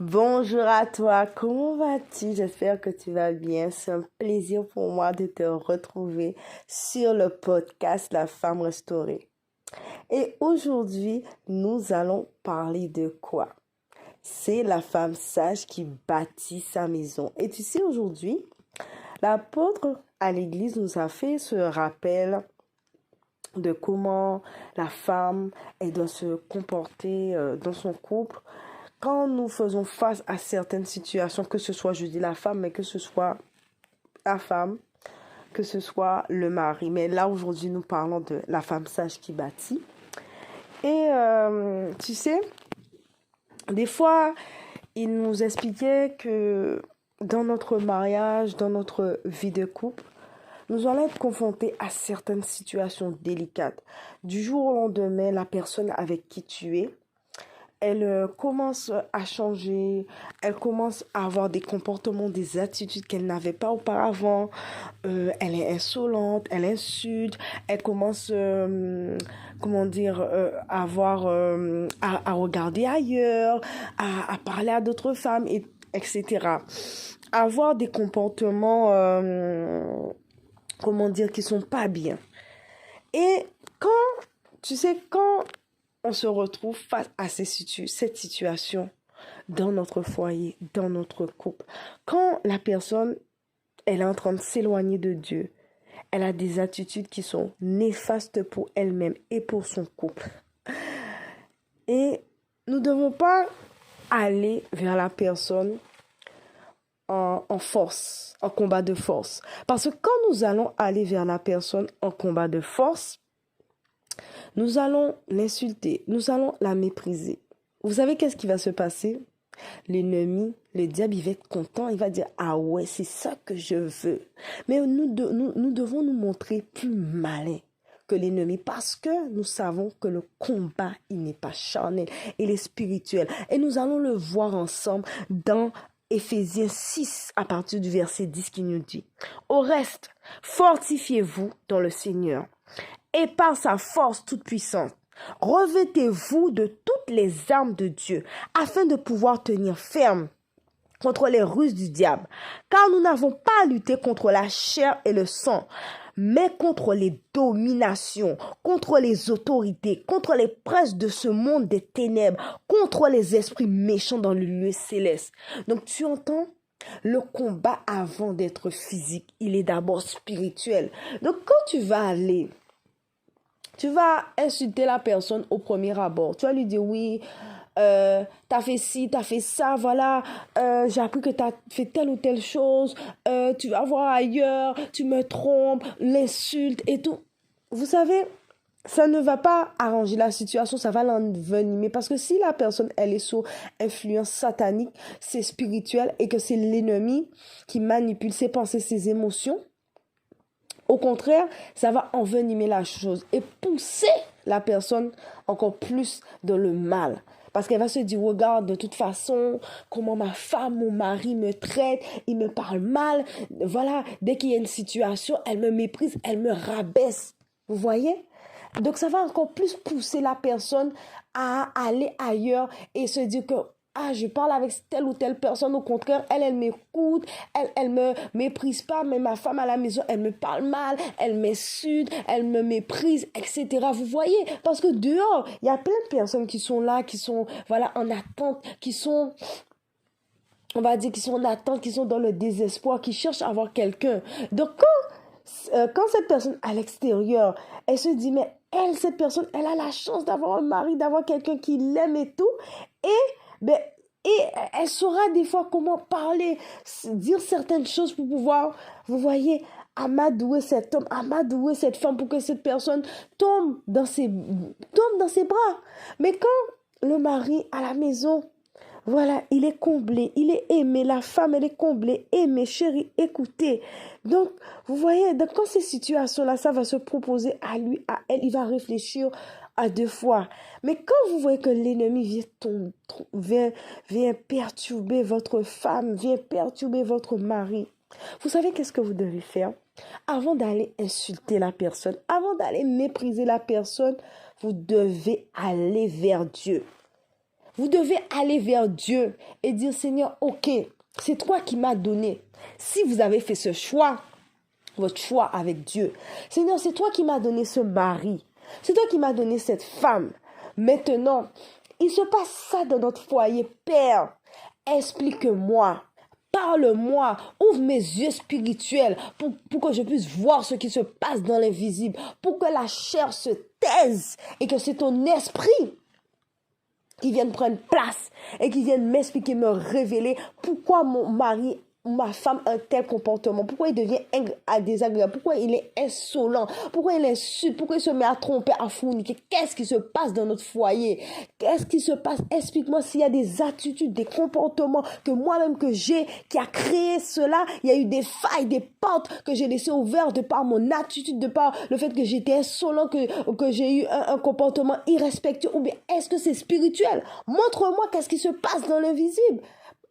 Bonjour à toi, comment vas-tu? J'espère que tu vas bien. C'est un plaisir pour moi de te retrouver sur le podcast La Femme Restaurée. Et aujourd'hui, nous allons parler de quoi? C'est la femme sage qui bâtit sa maison. Et tu sais, aujourd'hui, l'apôtre à l'église nous a fait ce rappel de comment la femme doit se comporter dans son couple quand nous faisons face à certaines situations, que ce soit, je dis la femme, mais que ce soit la femme, que ce soit le mari. Mais là, aujourd'hui, nous parlons de la femme sage qui bâtit. Et tu sais, des fois, il nous expliquait que dans notre mariage, dans notre vie de couple, nous allons être confrontés à certaines situations délicates. Du jour au lendemain, la personne avec qui tu es, elle commence à changer, elle commence à avoir des comportements, des attitudes qu'elle n'avait pas auparavant. Elle est insolente, elle insulte, elle commence, à regarder ailleurs, à parler à d'autres femmes, etc. Avoir des comportements, qui sont pas bien. Et quand, tu sais, quand on se retrouve face à cette situation dans notre foyer, dans notre couple. Quand la personne, elle est en train de s'éloigner de Dieu, elle a des attitudes qui sont néfastes pour elle-même et pour son couple. Et nous ne devons pas aller vers la personne en force, en combat de force. Parce que quand nous allons aller vers la personne en combat de force, nous allons l'insulter, nous allons la mépriser. Vous savez qu'est-ce qui va se passer? L'ennemi, le diable, il va être content, il va dire, ah ouais, c'est ça que je veux. Mais nous devons nous montrer plus malins que l'ennemi parce que nous savons que le combat, il n'est pas charnel, il est spirituel. Et nous allons le voir ensemble dans Éphésiens 6 à partir du verset 10 qui nous dit, au reste, fortifiez-vous dans le Seigneur et par sa force toute puissante. Revêtez-vous de toutes les armes de Dieu afin de pouvoir tenir ferme contre les ruses du diable. Car nous n'avons pas à lutter contre la chair et le sang, mais contre les dominations, contre les autorités, contre les princes de ce monde des ténèbres, contre les esprits méchants dans le lieu céleste. Donc tu entends? Le combat avant d'être physique, il est d'abord spirituel. Donc quand tu vas insulter la personne au premier abord. Tu vas lui dire oui, t'as fait ci, t'as fait ça, voilà, j'ai appris que t'as fait telle ou telle chose, tu vas voir ailleurs, tu me trompes, l'insulte et tout. Vous savez, ça ne va pas arranger la situation, ça va l'envenimer. Parce que si la personne, elle est sous influence satanique, c'est spirituel et que c'est l'ennemi qui manipule ses pensées, ses émotions, au contraire, ça va envenimer la chose et pousser la personne encore plus dans le mal. Parce qu'elle va se dire, regarde, de toute façon, comment ma femme, mon mari me traite, il me parle mal. Voilà, dès qu'il y a une situation, elle me méprise, elle me rabaisse. Vous voyez? Donc, ça va encore plus pousser la personne à aller ailleurs et se dire que ah, je parle avec telle ou telle personne, au contraire, elle m'écoute, elle me méprise pas, mais ma femme à la maison, elle me parle mal, elle m'insulte, elle me méprise, etc. Vous voyez? Parce que dehors, il y a plein de personnes qui sont là, qui sont, voilà, en attente, qui sont, on va dire, qui sont en attente, qui sont dans le désespoir, qui cherchent à avoir quelqu'un. Donc, quand cette personne à l'extérieur, elle se dit, mais elle, cette personne, elle a la chance d'avoir un mari, d'avoir quelqu'un qui l'aime et tout, et ben, et elle saura des fois comment parler, dire certaines choses pour pouvoir, vous voyez, amadouer cet homme, amadouer cette femme pour que cette personne tombe dans ses bras. Mais quand le mari à la maison, voilà, il est comblé, il est aimé, la femme, elle est comblée, aimée, chérie, écoutée. Donc, vous voyez, donc quand ces situations-là, ça va se proposer à lui, à elle, il va réfléchir à deux fois. Mais quand vous voyez que l'ennemi vient perturber votre femme, vient perturber votre mari, vous savez qu'est-ce que vous devez faire? Avant d'aller insulter la personne, avant d'aller mépriser la personne, vous devez aller vers Dieu. Vous devez aller vers Dieu et dire, Seigneur, ok, c'est toi qui m'as donné. Si vous avez fait ce choix, votre choix avec Dieu, Seigneur, c'est toi qui m'as donné ce mari. C'est toi qui m'as donné cette femme. Maintenant, il se passe ça dans notre foyer. Père, explique-moi. Parle-moi, ouvre mes yeux spirituels pour que je puisse voir ce qui se passe dans l'invisible, pour que la chair se taise et que c'est ton esprit qui vienne prendre place et qui vienne m'expliquer, me révéler pourquoi mon mari, ma femme a un tel comportement, pourquoi il devient désagréable, pourquoi il est insolent, pourquoi il insulte, pourquoi il se met à tromper, à fourniquer. Qu'est-ce qui se passe dans notre foyer? Qu'est-ce qui se passe? Explique-moi s'il y a des attitudes, des comportements que moi-même que j'ai, qui a créé cela. Il y a eu des failles, des portes que j'ai laissées ouvertes de par mon attitude, de par le fait que j'étais insolent, que j'ai eu un comportement irrespectueux, ou bien est-ce que c'est spirituel? Montre-moi qu'est-ce qui se passe dans l'invisible.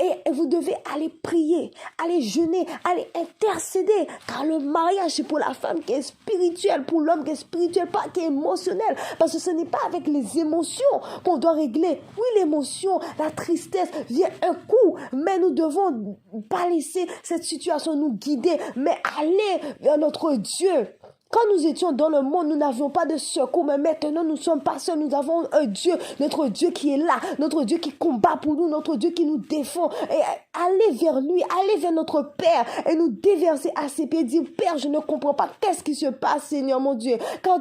Et vous devez aller prier, aller jeûner, aller intercéder. Car le mariage, c'est pour la femme qui est spirituelle, pour l'homme qui est spirituel, pas qui est émotionnel. Parce que ce n'est pas avec les émotions qu'on doit régler. Oui, l'émotion, la tristesse vient un coup. Mais nous devons pas laisser cette situation nous guider, mais aller vers notre Dieu. Quand nous étions dans le monde, nous n'avions pas de secours, mais maintenant nous ne sommes pas seuls, nous avons un Dieu, notre Dieu qui est là, notre Dieu qui combat pour nous, notre Dieu qui nous défend. Et allez vers lui, allez vers notre Père et nous déverser à ses pieds, dire, Père, je ne comprends pas, qu'est-ce qui se passe, Seigneur mon Dieu? Quand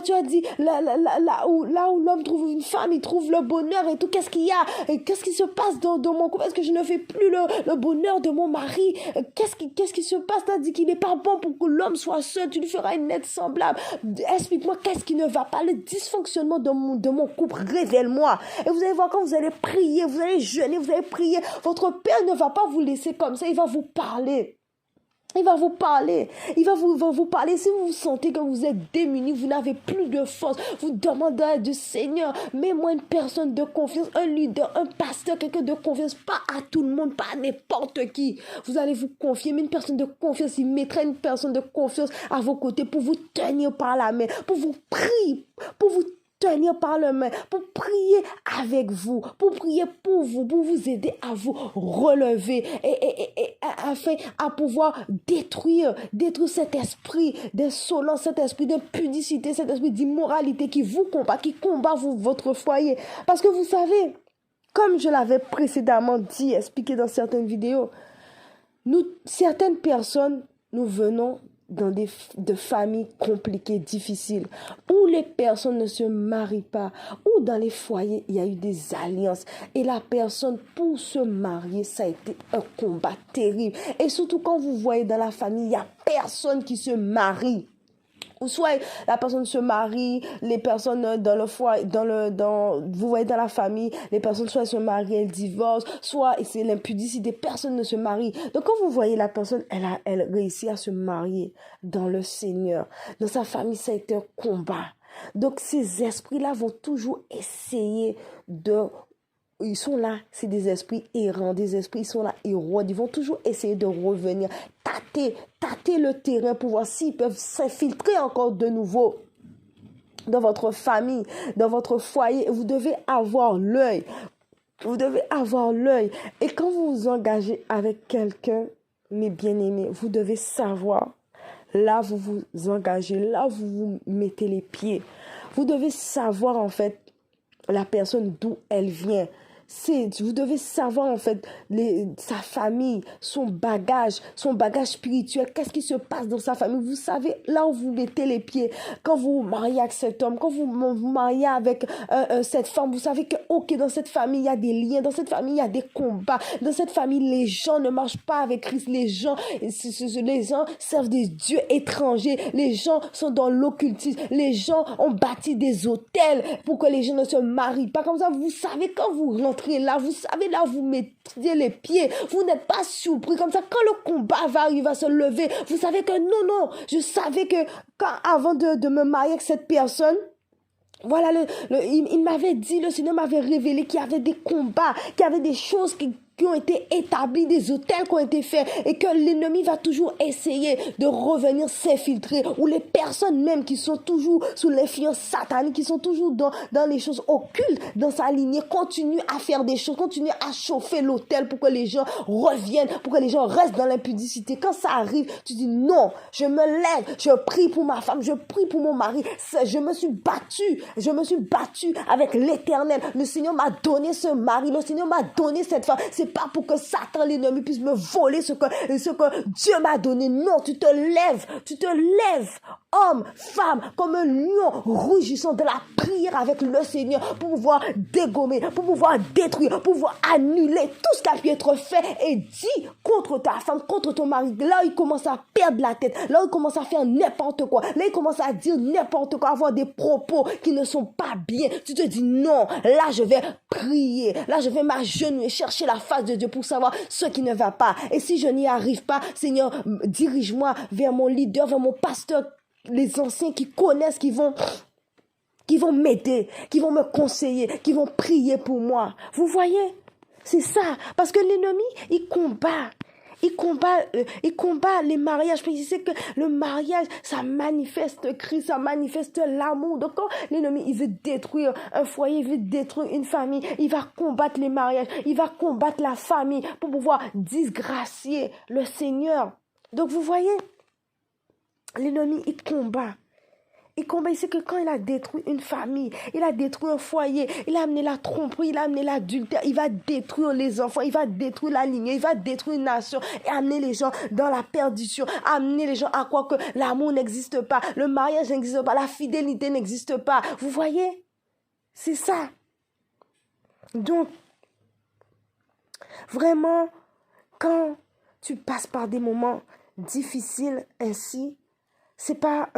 tu as dit, là où l'homme trouve une femme, il trouve le bonheur et tout, qu'est-ce qu'il y a? Et qu'est-ce qui se passe dans mon couple? Est-ce que je ne fais plus le bonheur de mon mari? Qu'est-ce qui se passe? Tu as dit qu'il n'est pas bon pour que l'homme soit seul, tu lui feras une aide semblable. Explique-moi qu'est-ce qui ne va pas, le dysfonctionnement de mon couple, révèle-moi. Et vous allez voir, quand vous allez prier, vous allez jeûner, vous allez prier, votre Père ne va pas vous laisser comme ça, il va vous parler. Il va vous parler. Il va vous parler. Si vous sentez que vous êtes démunis, vous n'avez plus de force, vous demandez à Dieu, Seigneur, mets-moi une personne de confiance, un leader, un pasteur, quelqu'un de confiance, pas à tout le monde, pas à n'importe qui. Vous allez vous confier, mais une personne de confiance, il mettra une personne de confiance à vos côtés pour vous tenir par la main, pour vous prier, pour vous tenir par la main, pour prier avec vous, pour prier pour vous aider à vous relever et afin à pouvoir détruire cet esprit d'insolence, cet esprit d'impudicité, cet esprit d'immoralité qui vous combat, qui combat votre foyer. Parce que vous savez, comme je l'avais précédemment dit, expliqué dans certaines vidéos, certaines personnes, nous venons de familles compliquées, difficiles, où les personnes ne se marient pas, où dans les foyers, il y a eu des alliances. Et la personne, pour se marier, ça a été un combat terrible. Et surtout quand vous voyez dans la famille, il n'y a personne qui se marie. Ou soit la personne se marie, les personnes dans le foyer, vous voyez dans la famille, les personnes soit se marient, elles divorcent, soit c'est l'impudicité, personne ne se marie. Donc quand vous voyez la personne, elle réussit à se marier dans le Seigneur. Dans sa famille, ça a été un combat. Donc ces esprits-là vont toujours essayer ils sont là, c'est des esprits errants, des esprits, ils sont là, ils rôdent, ils vont toujours essayer de revenir, tâter le terrain pour voir s'ils peuvent s'infiltrer encore de nouveau dans votre famille, dans votre foyer. Vous devez avoir l'œil. Vous devez avoir l'œil. Et quand vous vous engagez avec quelqu'un, mes bien-aimés, vous devez savoir, là vous vous engagez, là vous vous mettez les pieds. Vous devez savoir en fait la personne d'où elle vient. Vous devez savoir en fait sa famille, son bagage spirituel, qu'est-ce qui se passe dans sa famille. Vous savez là où vous mettez les pieds. Quand vous vous mariez avec cet homme, quand vous vous mariez avec cette femme, vous savez que ok, dans cette famille il y a des liens, dans cette famille il y a des combats, dans cette famille les gens ne marchent pas avec Christ, les gens servent des dieux étrangers, les gens sont dans l'occultisme, les gens ont bâti des hôtels pour que les gens ne se marient pas. Comme ça, vous savez quand vous rentrez là, vous savez là vous mettez les pieds, vous n'êtes pas surpris. Comme ça, quand le combat va arriver à se lever, vous savez que non, je savais que avant de me marier avec cette personne, voilà, il m'avait dit, le Seigneur m'avait révélé qu'il y avait des combats, qu'il y avait des choses qui ont été établis, des hôtels qui ont été faits et que l'ennemi va toujours essayer de revenir s'infiltrer, ou les personnes même qui sont toujours sous l'influence satanique, qui sont toujours dans les choses occultes dans sa lignée, continuent à faire des choses, continuent à chauffer l'hôtel pour que les gens reviennent, pour que les gens restent dans l'impudicité. Quand ça arrive, tu dis non, je me lève, je prie pour ma femme, je prie pour mon mari. Je me suis battue avec l'Éternel. Le Seigneur m'a donné ce mari, le Seigneur m'a donné cette femme. C'est pas pour que Satan, l'ennemi, puisse me voler ce que Dieu m'a donné. Non, tu te lèves, homme, femme, comme un lion rugissant de la prière avec le Seigneur pour pouvoir dégommer, pour pouvoir détruire, pour pouvoir annuler tout ce qui a pu être fait et dit contre ta femme, contre ton mari. Là, il commence à perdre la tête. Là, il commence à faire n'importe quoi. Là, il commence à dire n'importe quoi, avoir des propos qui ne sont pas bien. Tu te dis non, là, je vais prier. Là, je vais m'agenouiller, chercher la face de Dieu pour savoir ce qui ne va pas. Et si je n'y arrive pas, Seigneur, dirige-moi vers mon leader, vers mon pasteur, les anciens qui connaissent, qui vont m'aider, qui vont me conseiller, qui vont prier pour moi. Vous voyez? C'est ça. Parce que l'ennemi, il combat les mariages. Puis il sait que le mariage, ça manifeste Christ, ça manifeste l'amour. Donc quand l'ennemi, il veut détruire un foyer, il veut détruire une famille, il va combattre les mariages, il va combattre la famille pour pouvoir disgracier le Seigneur. Donc vous voyez, l'ennemi, il combat. Il sait que quand il a détruit une famille, il a détruit un foyer, il a amené la tromperie, il a amené l'adultère, il va détruire les enfants, il va détruire la lignée, il va détruire une nation et amener les gens dans la perdition, amener les gens à croire que l'amour n'existe pas, le mariage n'existe pas, la fidélité n'existe pas. Vous voyez? C'est ça. Donc, vraiment, quand tu passes par des moments difficiles ainsi, c'est pas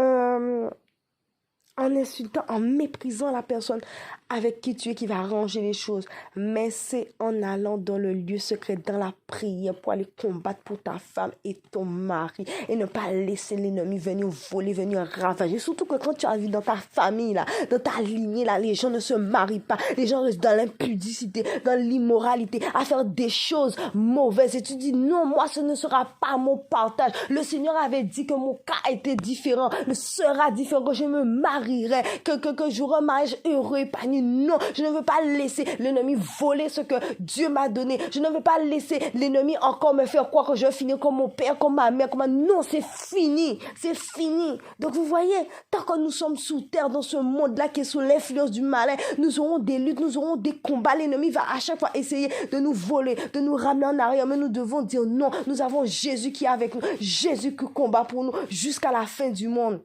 en insultant, en méprisant la personne avec qui tu es qui va arranger les choses. Mais c'est en allant dans le lieu secret, dans la prière, pour aller combattre pour ta femme et ton mari. Et ne pas laisser l'ennemi venir voler, venir ravager. Surtout que quand tu as vu dans ta famille, là, dans ta lignée, là, les gens ne se marient pas. Les gens restent dans l'impudicité, dans l'immoralité, à faire des choses mauvaises. Et tu dis, non, moi, ce ne sera pas mon partage. Le Seigneur avait dit que mon cas était différent, sera différent, que je me marierai, que j'aurai un mariage heureux, épanoui. Non, je ne veux pas laisser l'ennemi voler ce que Dieu m'a donné. Je ne veux pas laisser l'ennemi encore me faire croire que je vais finir comme mon père, comme ma mère, Non, c'est fini. C'est fini. Donc vous voyez, tant que nous sommes sous terre, dans ce monde-là qui est sous l'influence du malin, nous aurons des luttes, nous aurons des combats. L'ennemi va à chaque fois essayer de nous voler, de nous ramener en arrière. Mais nous devons dire non. Nous avons Jésus qui est avec nous. Jésus qui combat pour nous jusqu'à la fin du monde.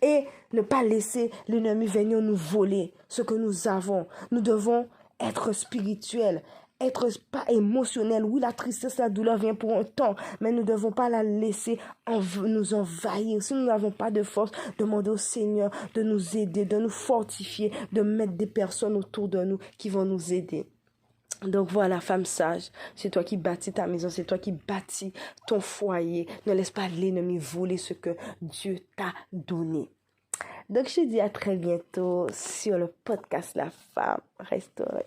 Et ne pas laisser l'ennemi venir nous voler ce que nous avons. Nous devons être spirituels, être pas émotionnels. Oui, la tristesse, la douleur vient pour un temps, mais nous ne devons pas la laisser nous envahir. Si nous n'avons pas de force, demandez au Seigneur de nous aider, de nous fortifier, de mettre des personnes autour de nous qui vont nous aider. Donc voilà, femme sage, c'est toi qui bâtis ta maison, c'est toi qui bâtis ton foyer. Ne laisse pas l'ennemi voler ce que Dieu t'a donné. Donc je te dis à très bientôt sur le podcast La Femme Restaurée.